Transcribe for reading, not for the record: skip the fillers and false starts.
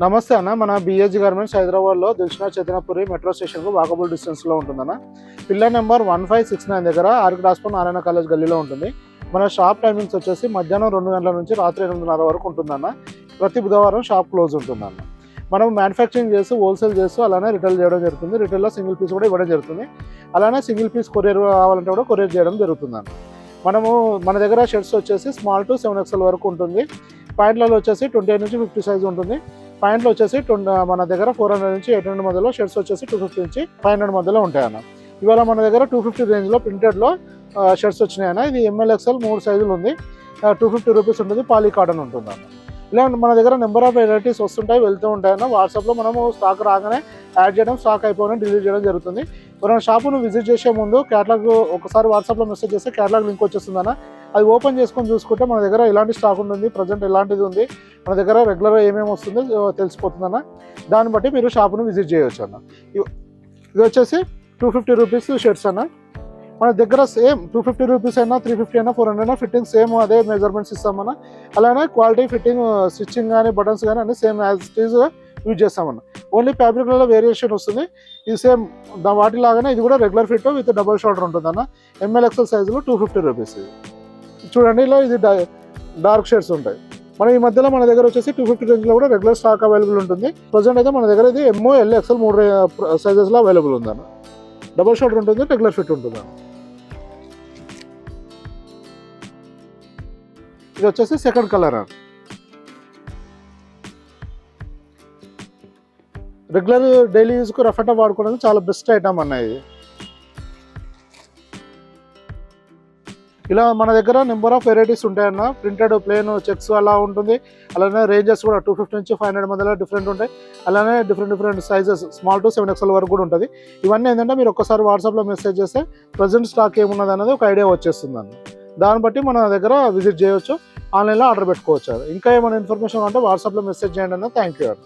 నమస్తే అన్న. మన బిఎస్జీ గార్మెంట్స్ హైదరాబాద్లో దిల్షుక్ నగర్ చైతన్యపురి మెట్రో స్టేషన్కు వాకబుల్ డిస్టెన్స్లో ఉంటుందన్న. పిల్లర్ నెంబర్ 1569 దగ్గర ఆర్కి రాజ్పూర్ నారాయణ కాలేజ్ గల్లీలో ఉంటుంది. మన షాప్ టైమింగ్స్ వచ్చేసి మధ్యాహ్నం 2 గంటల నుంచి రాత్రి 8:30 వరకు ఉంటుందన్న. ప్రతి బుధవారం షాప్ క్లోజ్ ఉంటుందన్న. మనం మ్యానుఫ్యాక్చరింగ్ చేసి హోల్సేల్ చేస్తూ అలానే రిటైల్ చేయడం జరుగుతుంది. రిటైల్లో సింగిల్ పీస్ కూడా ఇవ్వడం జరుగుతుంది. అలానే సింగిల్ పీస్ కొరియర్ కావాలంటే కూడా కొరియర్ చేయడం జరుగుతుందన్న. మన దగ్గర షర్ట్స్ వచ్చేసి స్మాల్ టు 7XL వరకు ఉంటుంది. ప్యాంట్లలో వచ్చేసి 28 నుంచి 50 సైజ్ ఉంటుంది. ప్యాంట్లు వచ్చేసి మన దగ్గర 400 నుంచి 800 మధ్యలో, షర్ట్స్ వచ్చేసి 250 నుంచి 500 మధ్యలో ఉంటాయన్న. ఇవాళ మన దగ్గర 250 రేంజ్లో ప్రింటెడ్లో షర్ట్స్ వచ్చినాయన్న. ఇది ML XL 3 సైజులు ఉంది. 250 రూపీస్ ఉంటుంది. పాలీ కాటన్ ఉంటుందన్న. ఇలా మన దగ్గర నెంబర్ ఆఫ్ వెరైటీస్ వస్తుంటాయి, వెళ్తూ ఉంటాయన్న. వాట్సాప్లో మనము స్టాక్ రాగానే యాడ్ చేయడం, స్టాక్ అయిపోయినా డిలీట్ చేయడం జరుగుతుంది. మన షాపును విజిట్ చేసే ముందు క్యాటలాగ్ ఒకసారి వాట్సాప్లో మెసేజ్ చేస్తే క్యాటలాగ్ లింక్ వచ్చేస్తుందన్న. అది ఓపెన్ చేసుకొని చూసుకుంటే మన దగ్గర ఎలాంటి స్టాక్ ఉంటుంది, ప్రజెంట్ ఎలాంటిది ఉంది, మన దగ్గర రెగ్యులర్గా ఏమేమి వస్తుందో తెలిసిపోతుందన్న. దాన్ని బట్టి మీరు షాపును విజిట్ చేయవచ్చు అన్న. ఇది వచ్చేసి 250 రూపీస్ షర్ట్స్ అన్న. మన దగ్గర సేమ్ 250 రూపీస్ అయినా, 350 అయినా, 400 అయినా ఫిట్టింగ్ సేమ్ అదే మెజర్మెంట్స్ ఇస్తామన్న. అలానే క్వాలిటీ, ఫిట్టింగ్, స్టిచ్చింగ్ కానీ, బటన్స్ కానీ అన్ని same as it is use చేస్తామన్న. ఓన్లీ ఫ్యాబ్రిక్లలో వేరియేషన్ వస్తుంది. ఇది సేమ్ వాటిలాగానే ఇది కూడా regular fit with double shoulder ఉంటుందన్న. ML XL సైజులో 250 రూపీస్. చూడండి, ఇలా ఇది డార్క్ షేడ్స్ ఉంటాయి. ఈ మధ్యలో మన దగ్గర వచ్చేసి 250 రేంజ్లో కూడా రెగ్యులర్ స్టాక్ అవైలబుల్ ఉంటుంది. ప్రజెంట్ అయితే మన దగ్గర ఇది MO L XL 3 సైజెస్లో అవైలబుల్ ఉందన్న. డబల్ షోల్డర్ ఉంటుంది, రెగ్యులర్ ఫిట్ ఉంటుంది. ఇది వచ్చేసి సెకండ్ కలర్ అన్న. రెగ్యులర్ డైలీ యూజ్కు రఫ్ అండ్ టఫ్ వాడుకోవడానికి చాలా బెస్ట్ ఐటమ్ అన్న ఇది. ఇలా మన దగ్గర నెంబర్ ఆఫ్ వెరైటీస్ ఉంటాయన్న. ప్రింటెడ్, ప్లేన్, చెక్స్ అలా ఉంటుంది. అలానే రేంజెస్ కూడా 250 నుంచి 500 మధ్యలో డిఫరెంట్ ఉంటాయి. అలానే different sizes small to 7XL వరకు కూడా ఉంటుంది. ఇవన్నీ ఏంటంటే మీరు ఒక్కసారి వాట్సాప్లో మెసేజ్ చేస్తే ప్రజెంట్ స్టాక్ ఏమున్నది అనేది ఒక ఐడియా వచ్చేస్తుంది అన్న. దాన్ని బట్టి మన దగ్గర విజిట్ చేయవచ్చు, ఆన్లైన్లో ఆర్డర్ పెట్టుకోవచ్చు. ఇంకా ఏమైనా ఇన్ఫర్మేషన్ అంటే వాట్సాప్లో మెసేజ్ చేయండి అన్న. థ్యాంక్ యూ అన్న.